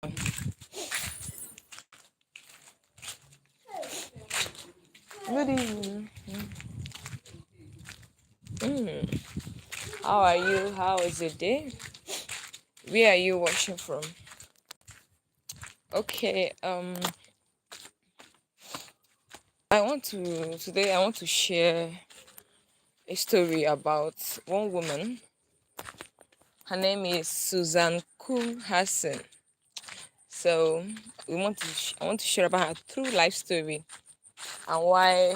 Good evening. How are you? How is your day? Where are you watching from? Okay, I want to share a story about one woman. Her name is Susan Kuhnhausen. So I want to share about her true life story and why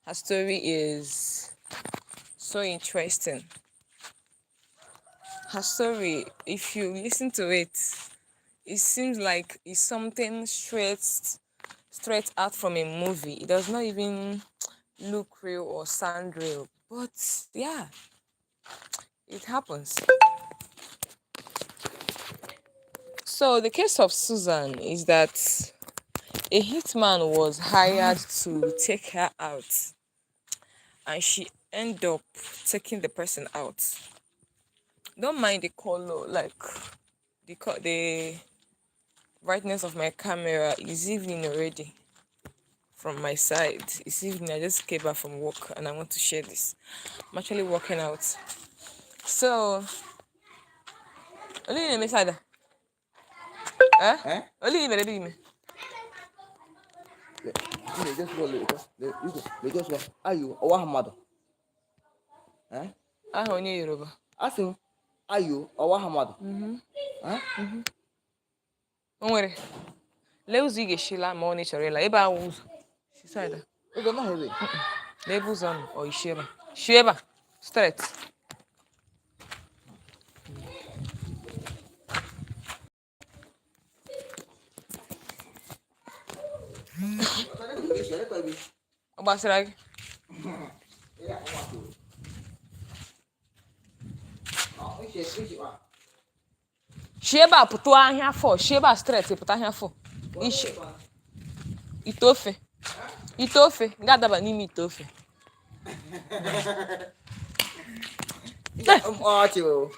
her story is so interesting. Her story, if you listen to it, it seems like it's something straight out from a movie. It does not even look real or sound real. But yeah, it happens. So the case of Susan is that a hitman was hired to take her out, and she ended up taking the person out. Don't mind the color, like the brightness of my camera is evening already. From my side, it's evening. I just came back from work and I want to share this. I'm actually working out. So, only in the side. Eh? Only in the Just go. Are you or Hamado? Eh? I only Yoruba. Ask him. Are you or Hamado? Don't worry. Let's get Sheila money Charela. Eba who's she said. You don't know heavy. Labels on or Sheba. Sheba. Straight. Obasirag. Sheba put here for Sheba straight put here for. Itofe. Itofe. Gadaba nimi itofe. Watch you.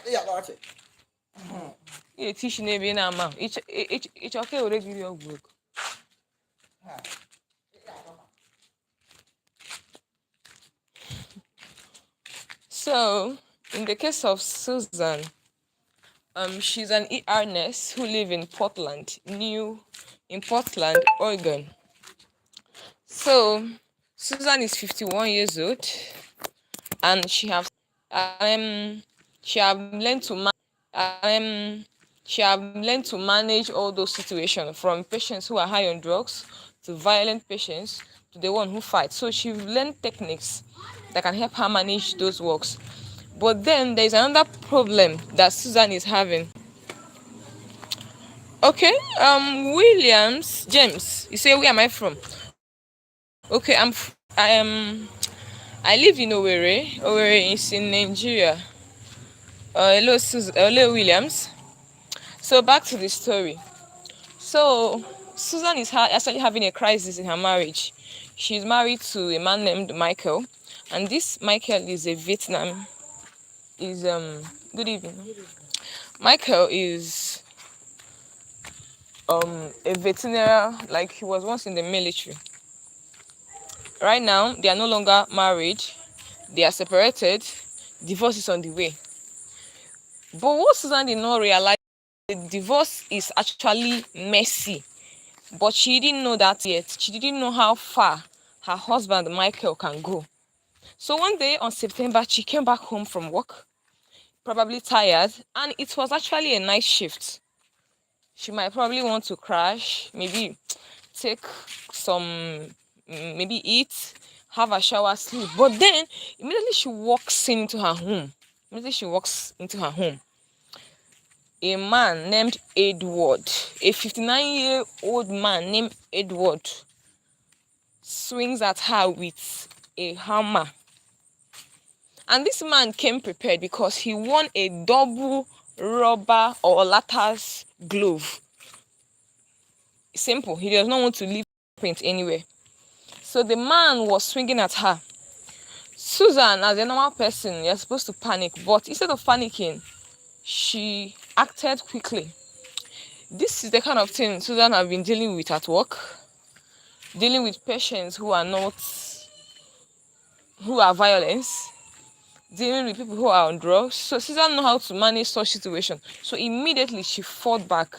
Yeah, watch it. You teach na-ebi na-ama ịchọ ka ewere gị rie ọgwụ ego. So, in the case of Susan, she's an ER nurse who lives in Portland, Oregon. So, Susan is 51 years old, and she have learned to manage all those situations, from patients who are high on drugs to violent patients to the one who fights. So she learned techniques that can help her manage those works. But then there's another problem that Susan is having. Okay, James, you say, where am I from? Okay, I live in Owerri. Owerri is in Nigeria. Hello, Williams. So back to the story. So Susan is actually having a crisis in her marriage. She's married to a man named Michael, and this Michael is a Vietnam. Good evening. Michael is a veterinarian, like he was once in the military. Right now, they are no longer married. They are separated. Divorce is on the way. But what Susan did not realize, the divorce is actually messy. But she didn't know that yet. She didn't know how far her husband Michael can go. So one day on September, she came back home from work, probably tired, and it was actually a night shift. She might probably want to crash, maybe take some, maybe eat, have a shower, sleep. But then immediately she walks into her home. A man named Edward, a 59-year-old man named Edward, swings at her with a hammer. And this man came prepared because he won a double rubber or lattice glove. Simple. He does not want to leave print anywhere. So the man was swinging at her. Susan, as a normal person, you're supposed to panic. But instead of panicking, she acted quickly. This is the kind of thing Susan have been dealing with at work, dealing with patients who are violent, dealing with people who are on drugs. So Susan know how to manage such situation. So immediately she fought back,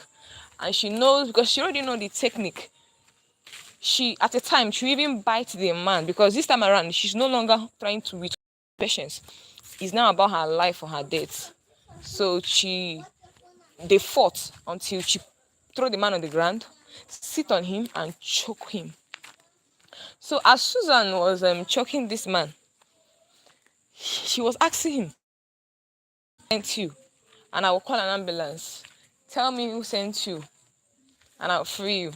and she knows, because she already know the technique. She at a time she even bite the man, because this time around she's no longer trying to with patience. It's now about her life or her death. So they fought until she throw the man on the ground, sit on him, and choke him. So as Susan was choking this man, she was asking him, "Sent you?" And I will call an ambulance. Tell me who sent you, and I'll free you.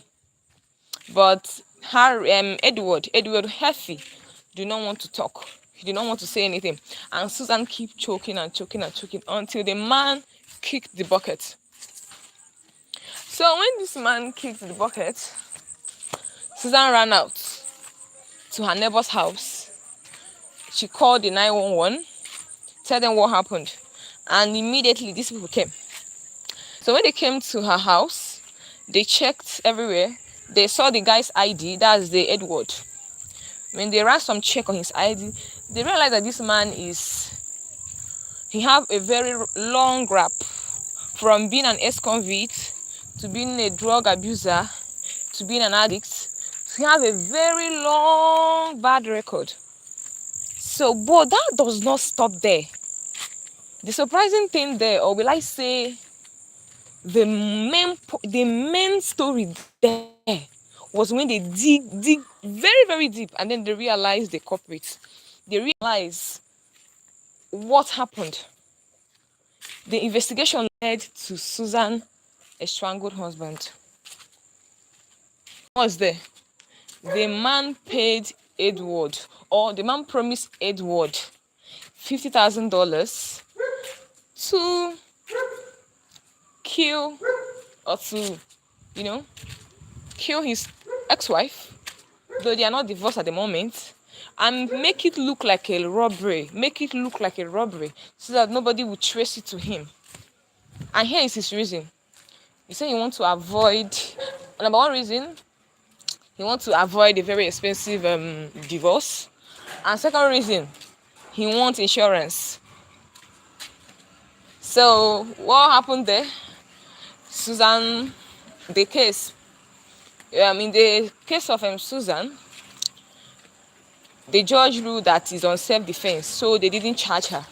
But her Edward Heffy, do not want to talk. He did not want to say anything. And Susan keep choking and choking and choking until the man kicked the bucket. So when this man kicked the bucket, Susan ran out to her neighbor's house. She called the 911, tell them what happened. And immediately these people came. So when they came to her house, they checked everywhere. They saw the guy's ID, that's the Edward. When they ran some check on his ID, they realized that this man he have a very long rap, from being an ex-convict to being a drug abuser to being an addict. He have a very long bad record. So, but that does not stop there. The surprising thing there, or will I say, the main story there was when they dig very, very deep, and then they realized the culprit. They realized what happened. The investigation led to Susan a strangled husband. What was there? The man paid Edward, or the man promised Edward $50,000 to kill, or to, kill his ex-wife, though they are not divorced at the moment, and make it look like a robbery, so that nobody will trace it to him. And here is his reason. He said he wants to avoid, number one reason, he wants to avoid a very expensive divorce. And second reason, he wants insurance. So what happened there? Susan, in the case of Susan, the judge ruled that it's on self-defense, so they didn't charge her.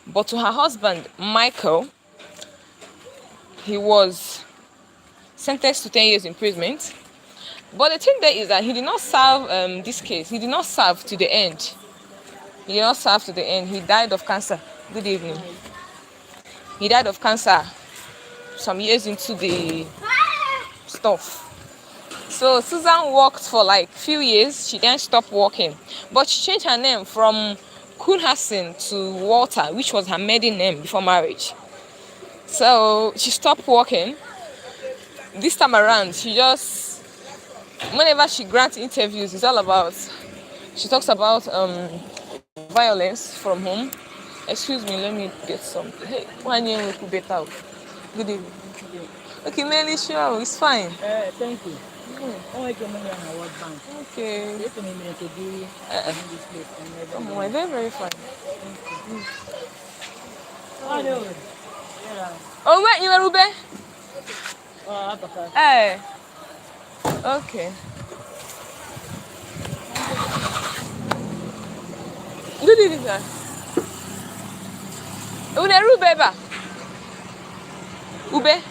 But to her husband, Michael, he was sentenced to 10 years imprisonment. But the thing there is that he did not serve this case. He did not serve to the end. He died of cancer. Good evening. He died of cancer some years into the stuff. So Susan worked for like few years. She then stopped working. But she changed her name from Kuhnhausen to Walter, which was her maiden name before marriage. So she stopped working. This time around, whenever she grants interviews, it's all about, she talks about violence from home. Excuse me, let me get something. Hey, one year we could better. Good evening. Okay, Melly, sure, it's fine. Thank you. Okay. Very, very fine. Oh, wait, you were Ube? Hey. Okay. Good evening, sir. Ube. Ube.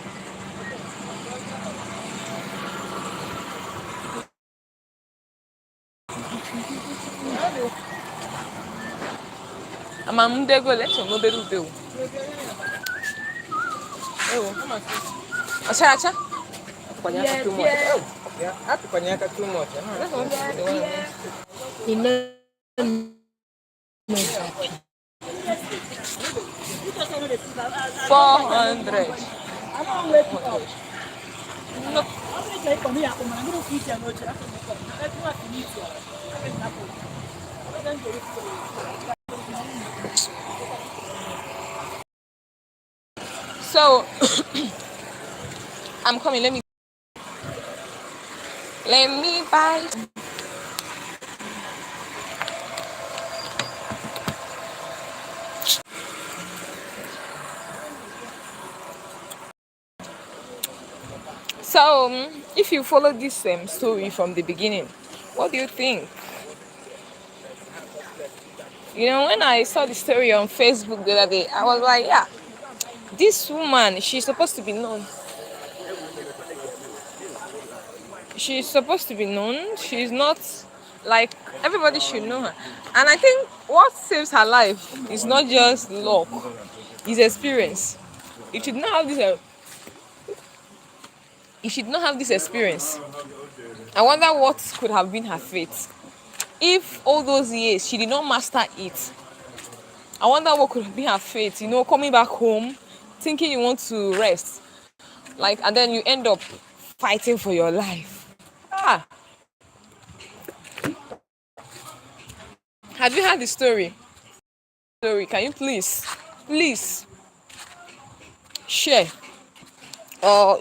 Amamundego lecho ngobere ube o. Ewo. Acha. Kwanyaka too much. Yeah, happy kwanyaka too much. $400. No. So I'm coming. Let me buy. So if you follow this story from the beginning, what do you think? You know, when I saw the story on Facebook the other day, I was like, yeah, this woman, she's supposed to be known. She's supposed to be known. She's not like everybody should know her. And I think what saves her life is not just luck, it's experience. You should not have this. You should not have this experience. I wonder what could have been her fate if all those years she did not master it. I wonder what could have been her fate. You know, coming back home, thinking you want to rest, like, and then you end up fighting for your life. Ah, have you heard the story? Can you please share? Or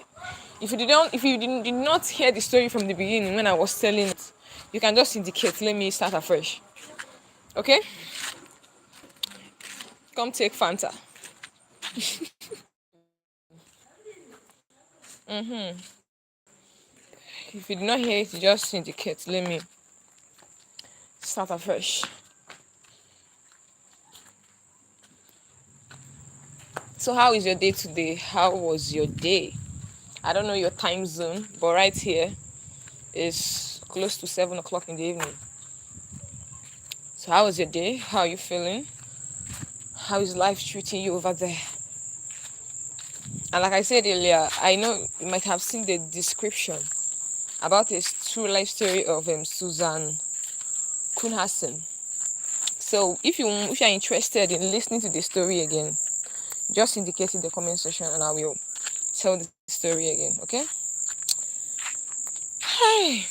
if you did not hear the story from the beginning when I was telling it, you can just indicate. Let me start afresh. Okay? Come take Fanta. If you did not hear it, just indicate. Let me start afresh. So how is your day today? How was your day? I don't know your time zone, but right here is close to 7 o'clock in the evening. So how was your day? How are you feeling? How is life treating you over there? And like I said earlier, I know you might have seen the description about a true life story of Susan Kuhnhausen. So if you're interested in listening to the story again, just indicate in the comment section and I will tell the story again. Okay? Hey.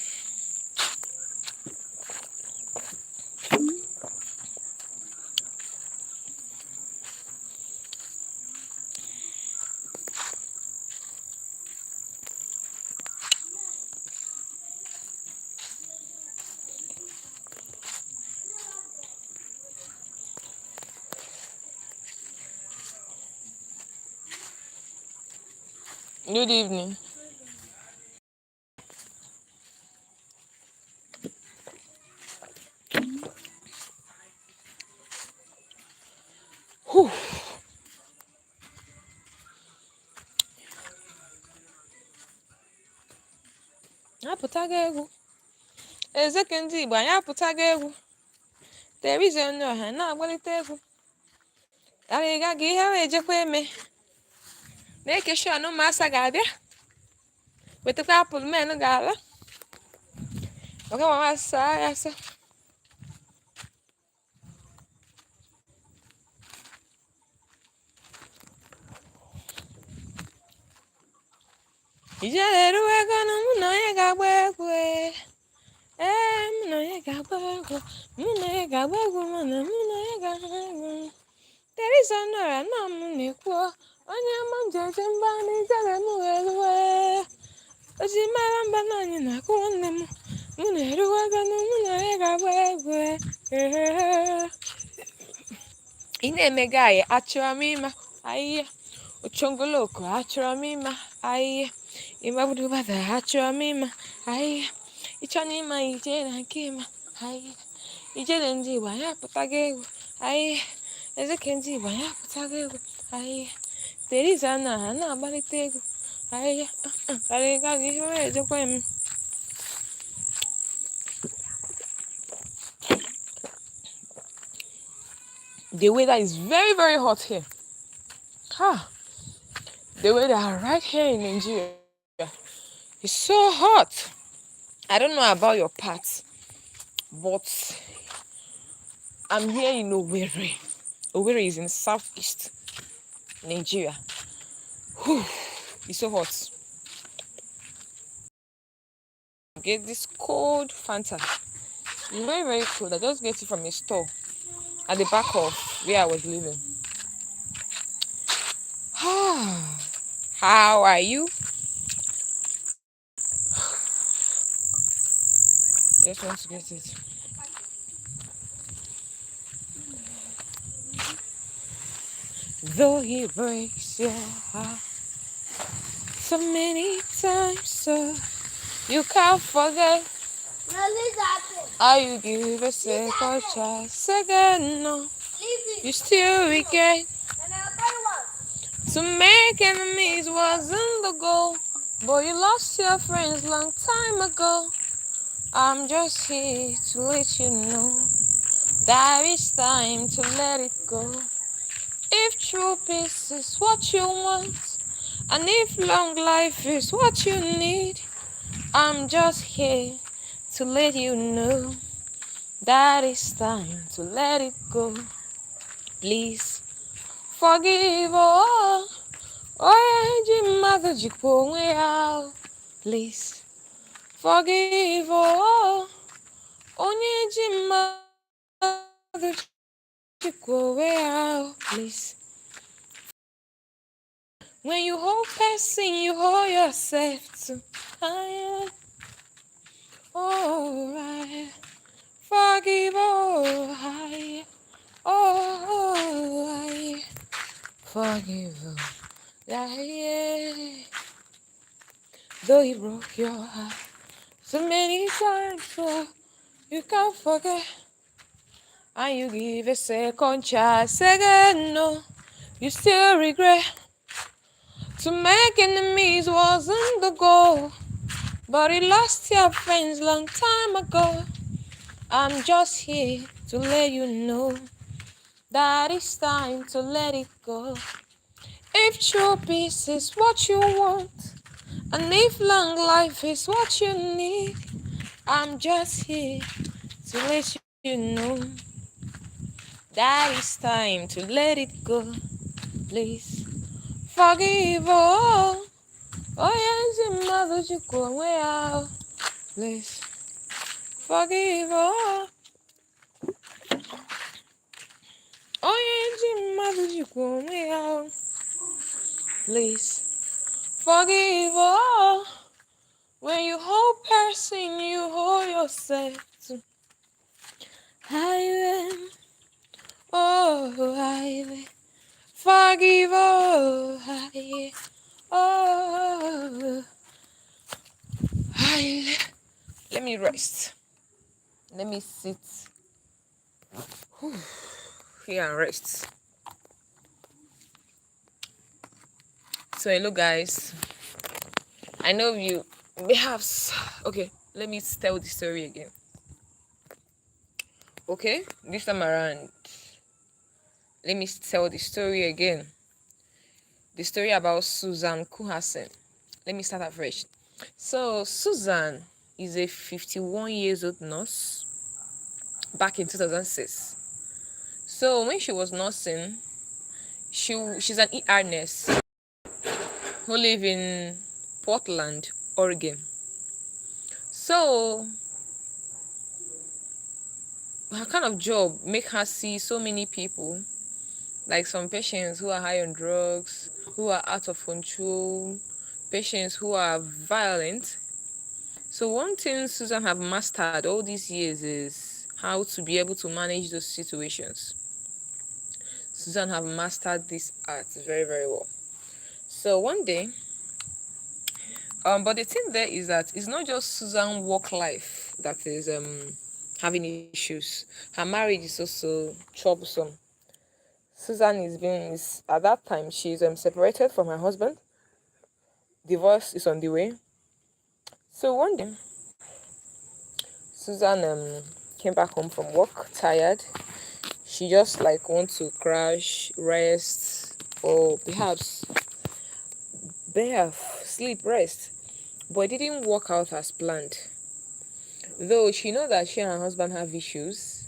Good evening. Whew. Apụtago egwu. Ezeke ndị Igbo anyị apụtago egwu. Telivishọn ọha na-agbalite egwu. Arịga gị ihe wee jekwa eme. Na-eke shọn ụmụasa ga-abịa. Wetakwa apụl men ga-ala. Oke mama saa ya asa. Ijele eruwego na mụ na onye ga-agba egwu. Mụ na onye ga-agba egwu. Mụ na onye ga-agba egwu mana mụ na onye ga-agba egwu. Telivishọn ọha na mụ na-ekwu onye ama m jeje mba na ijele m eruwe. Oji mara mba na anyị na-akụ nwanne m. Mụ na-eruwego na mụ na onye ga-agba egwu. Ị na-emega anyị achọrọ m ịma ahịhịa. Ochongoloko achọrọ m ịma ahịhịa. Ịmagbudubada achọrọ m ịma ahịhịa. Ịchọ n'ịma ije na nke ịma ahịhịa. Ijele ndị Igbo anyị apụtago egwu ahịhịa. Ezeke ndị Igbo anyị apụtago egwu ahịhịa. Telivishọn ọha na-agbalite egwu ahịhịa. Karịga gị ihe wee jekwa eme. The weather is very, very hot here. The weather right here in Nigeria is so hot. I don't know about your part, but I'm here in Owerri. Owerri is in southeast Nigeria. Whew, it's so hot. Get this cold Fanta. It's very, very cold. I just get it from a store at the back of where I was living. How are you? Just want to get it. Though he breaks your heart so many times, so you can't forget. How you give a second chance, second no, you still regret. To make enemies wasn't the goal, but you lost your friends long time ago. I'm just here to let you know that it's time to let it go. If true peace is what you want, and if long life is what you need, I'm just here to let you know that it's time to let it go. Please forgive all. Oye, mother, please forgive all. Onye mother, please. When you hold person, you hold yourself too. Alright, forgive all. Oh, forgive all. Yeah. Though he broke your heart so many times, so you can't forget. And you give a second chance, second no, you still regret. To make enemies wasn't the goal, but you lost your friends long time ago. I'm just here to let you know that it's time to let it go. If true peace is what you want, and if long life is what you need, I'm just here to let you know that it's time to let it go. Please forgive all. Oh, yes, mother, you go away out. Please forgive all. Oh, yes, mother, you go away out. Please forgive all. When you hold person, you hold yourself too. I am, oh, I will forgive all. Oh, I let me rest. Let me sit here and rest. So hello guys. I know you may have okay, let me tell the story again. Okay, this time around, let me tell the story again. The story about Susan Kuhnhausen. Let me start afresh. So Susan is a 51 years old nurse back in 2006. So when she was nursing, she's an ER nurse who live in Portland, Oregon. So her kind of job make her see so many people, like some patients who are high on drugs, who are out of control, patients who are violent. So one thing Susan have mastered all these years is how to be able to manage those situations. Susan have mastered this art very, very well. So one day, but the thing there is that it's not just Susan work life that is having issues. Her marriage is also troublesome. Susan is at that time she's separated from her husband. Divorce is on the way. So one day, Susan came back home from work tired. She just like want to crash, rest, or perhaps sleep, rest. But it didn't work out as planned. Though she know that she and her husband have issues,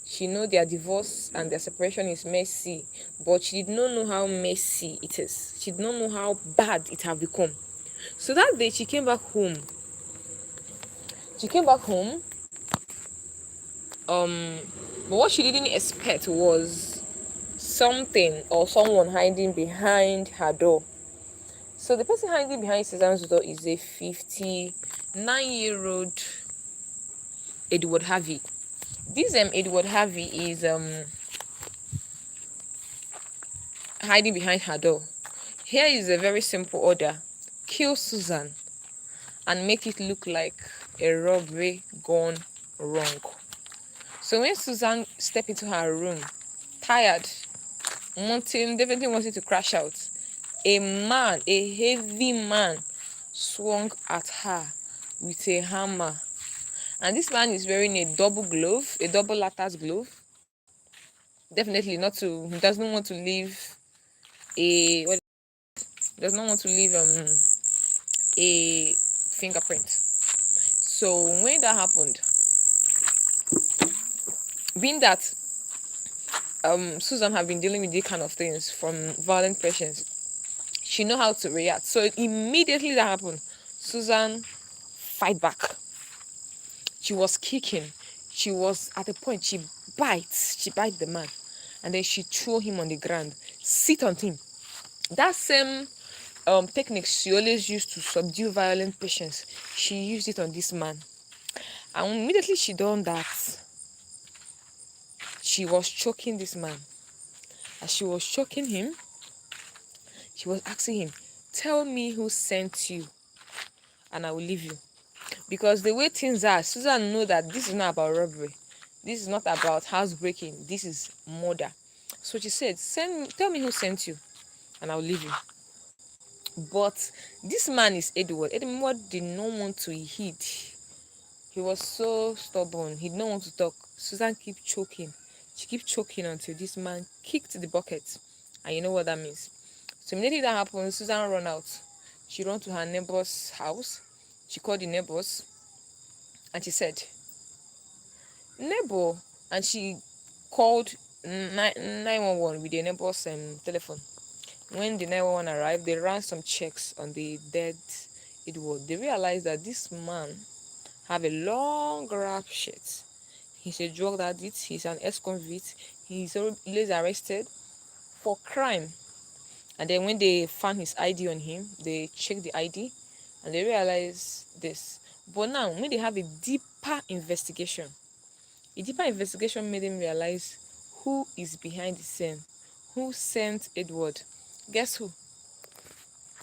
she know their divorce and their separation is messy, but she did not know how messy it is. She did not know how bad it have become. So that day she came back home. Um, but what she didn't expect was something or someone hiding behind her door. So the person hiding behind Susan's door is a 59-year-old Edward Harvey. This Edward Harvey is hiding behind her door. Here is a very simple order: kill Susan and make it look like a robbery gone wrong. So when Susan stepped into her room, tired, definitely wanting to crash out, a heavy man, swung at her with a hammer. And this man is wearing a double glove, a double lattice glove. Definitely not to, he does not want to leave a, what, does not want to leave a fingerprint. So when that happened, being that Susan have been dealing with these kind of things from violent patients, she know how to react. So immediately that happened, Susan fight back. She was kicking. She was at a point, she bite the man, and then she throw him on the ground, sit on him. That same technique she always used to subdue violent patients, she used it on this man. And immediately she done that, she was choking this man. As she was choking him, she was asking him, tell me who sent you and I will leave you. Because the way things are, Susan know that this is not about robbery, this is not about housebreaking, this is murder. So she said, tell me who sent you and I'll leave you. But this man is Edward. Edward did not want to heed. He was so stubborn, he did not want to talk. Susan kept choking. She kept choking until this man kicked the bucket. And you know what that means. So immediately that happened, Susan ran out. She ran to her neighbor's house. She called the neighbors and she said, neighbor, and she called 911 with the neighbor's telephone. When the 911 arrived, they ran some checks on the dead Edward. They realized that this man have a long rap sheet. He's a drug addict, he's an ex-convict, he's always arrested for crime. And then when they found his ID on him, they checked the ID and they realized this. But now, when they have a deeper investigation made them realize who is behind the scene, who sent Edward. Guess who?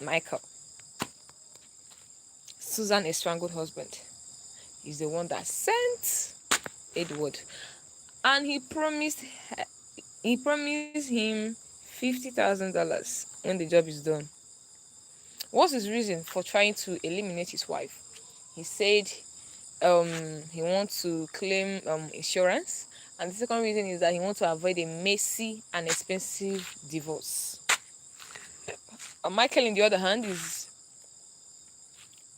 Michael. Susan, a strangled husband, is the one that sent Edward. And he promised him $50,000 when the job is done. What's his reason for trying to eliminate his wife? He said he wants to claim insurance, and the second reason is that he wants to avoid a messy and expensive divorce. Michael, on the other hand, is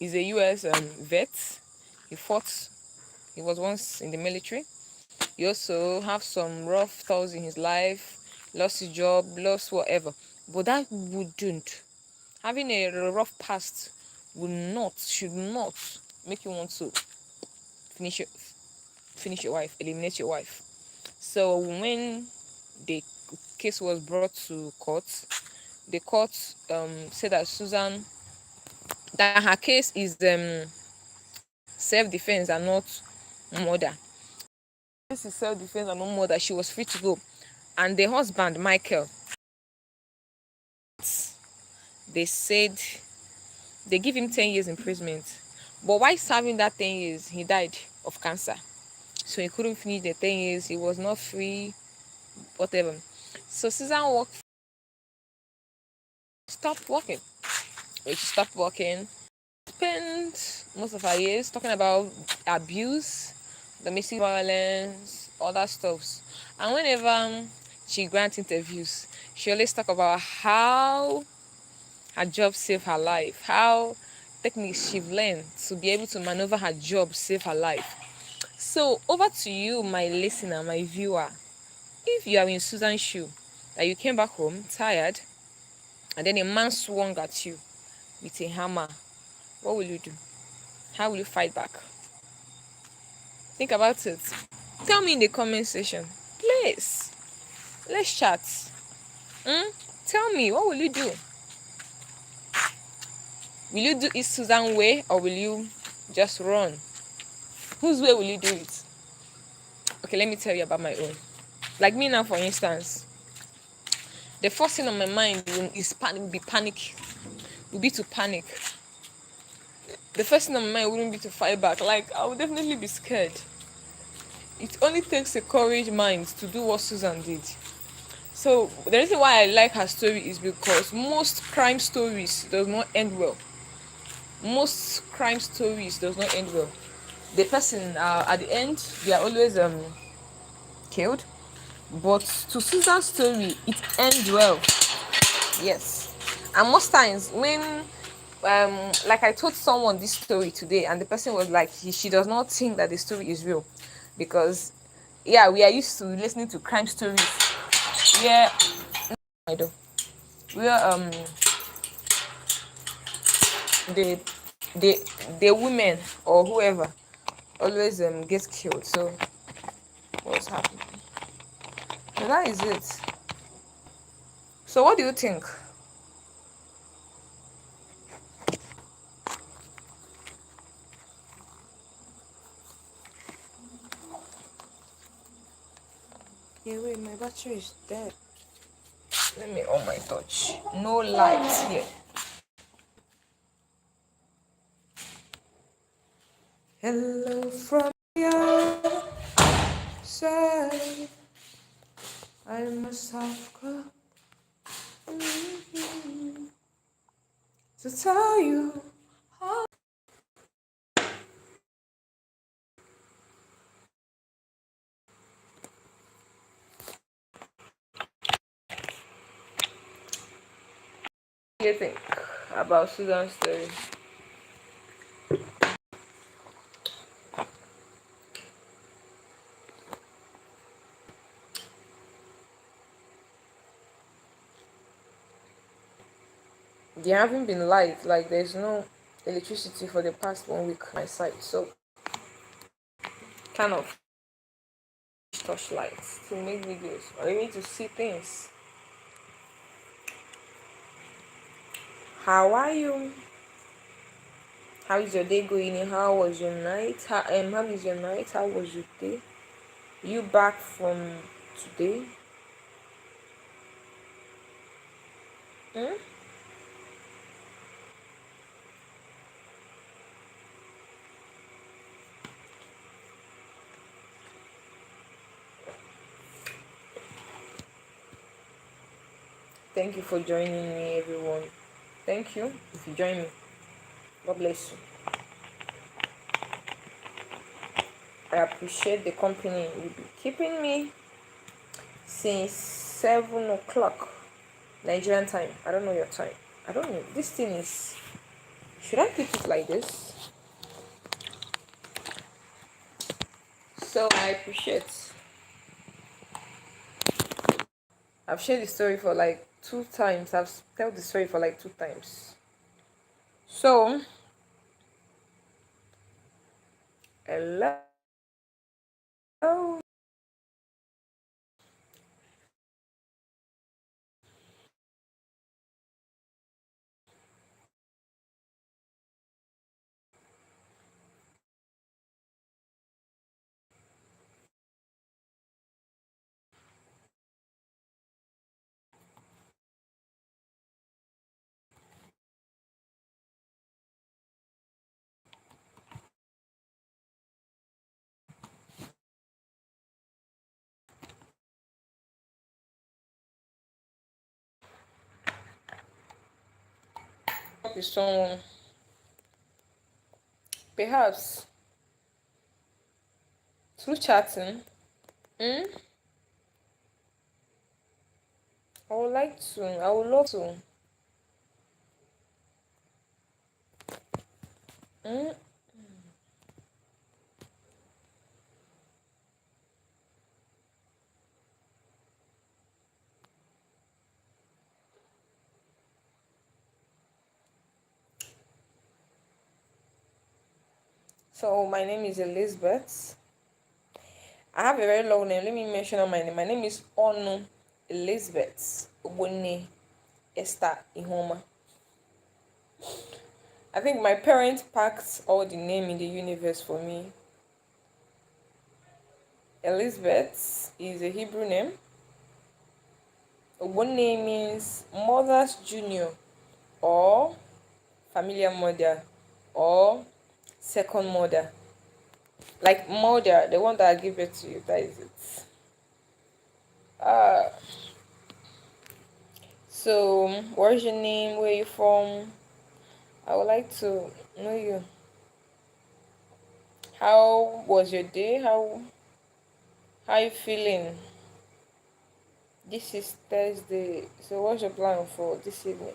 a US vet. He fought. He was once in the military. He also have some rough thoughts in his life. Lost his job, lost whatever. But that wouldn't, having a rough past should not make you want to finish your wife, eliminate your wife. So when the case was brought to court, the court said that Susan, that her case is self-defense and not murder. This is self-defense and not murder. She was free to go. And the husband, Michael, they said they give him 10 years imprisonment. But while serving that 10 years, he died of cancer. So he couldn't finish the 10 years. He was not free, whatever. So Susan stopped working. She stopped working. Spent most of her years talking about abuse, domestic violence, other stuffs. And whenever she grants interviews, she always talk about how her job saved her life, how techniques she've learned to be able to maneuver her job save her life. So over to you, my listener, my viewer. If you are in Susan's shoe, that you came back home tired, and then a man swung at you with a hammer, what will you do? How will you fight back? Think about it. Tell me in the comment section. Please. Let's chat. Hmm? Tell me, what will you do? Will you do it Susan way or will you just run? Whose way will you do it? Okay, let me tell you about my own. Like me now, for instance, the first thing on my mind is panic. Will be to panic. The first thing on my mind wouldn't be to fight back. Like I would definitely be scared. It only takes a courage mind to do what Susan did. So the reason why I like her story is because most crime stories does not end well. Most crime stories does not end well. The person at the end they are always killed. But to Susan's story, it ends well. Yes. And most times when like I told someone this story today and the person was like she does not think that the story is real because yeah, we are used to listening to crime stories where I do where the the the women or whoever always gets killed. So what's happening? So that is it. So what do you think? Yeah, wait, my battery is dead. Let me on my touch. No lights here. Hello from the outside. I must have come to tell you. What do you think about Susan's story? There haven't been light, like there's no electricity for the past 1 week on my side, so kind of touch lights to make videos or even to see things. How are you? How is your day going? How was your night? How is your night? How was your day? You back from today? Hmm? Thank you for joining me, everyone. Thank you if you join me. God bless you. I appreciate the company you've been keeping me since 7 o'clock Nigerian time. I don't know your time. I don't know. This thing is. Should I keep it like this? So I appreciate. I've shared the story for like 2 times. I've told the story for like 2 times. So hello. With someone, perhaps through chatting. Mm? I would like to. I would love to. Mm? So my name is Elizabeth. I have a very long name. Let me mention on my name. My name is Onu. Elizabeth Ogbonne Esther Ihoma. I think my parents packed all the name in the universe for me. Elizabeth is a Hebrew name. Ogbonne means mother's junior or familiar mother or second mother. Like mother, the one that gave birth to you, that is it. Uh, so what's your name? Where you from? I would like to know you. How was your day? How you feeling? This is Thursday. So what's your plan for this evening?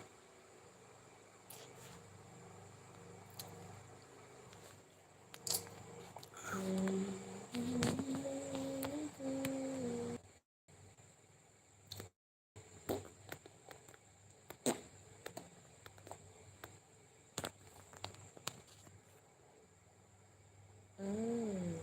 Mm.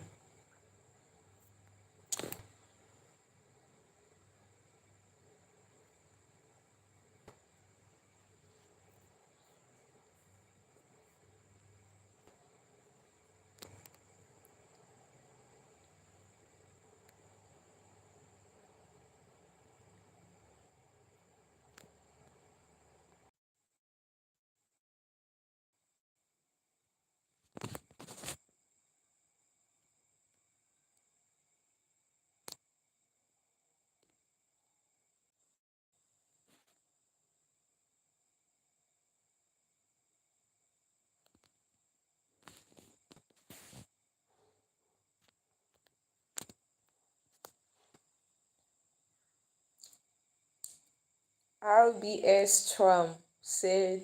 RBS Tram said,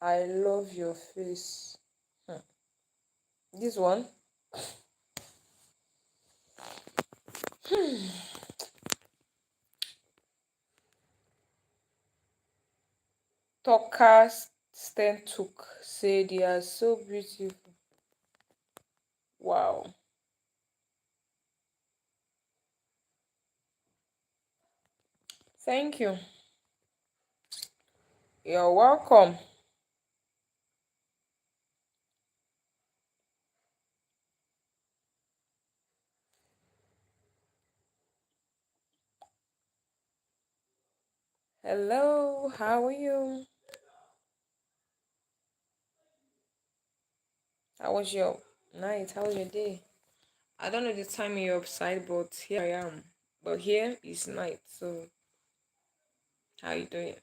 I love your face. This one. Tucker Stentuk said, you are so beautiful. Wow. Thank you. You're welcome. Hello, how are you? How was your night? How was your day? I don't know the time in your side, but here I am. But here is night, so how you doing?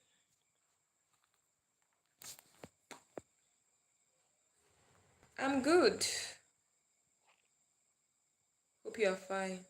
I'm good. Hope you are fine.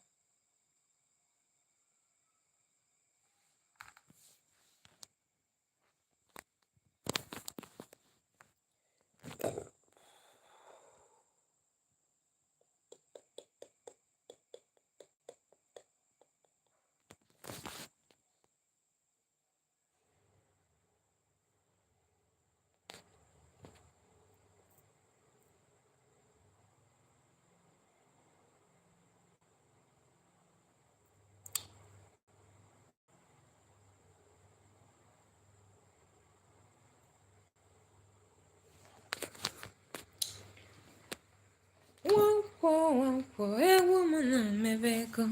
Wankwo wankwo ewumuna mebeko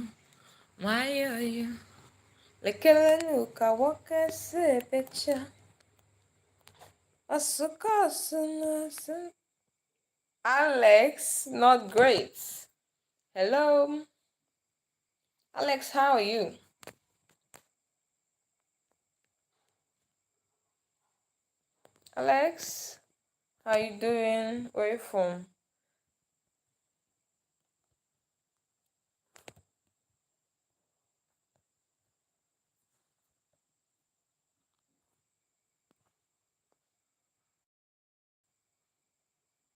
wayoyo lekele nuka wakase pecha asuka. Alex, not great. Hello, Alex. How are you? Alex, how you doing? Where you from?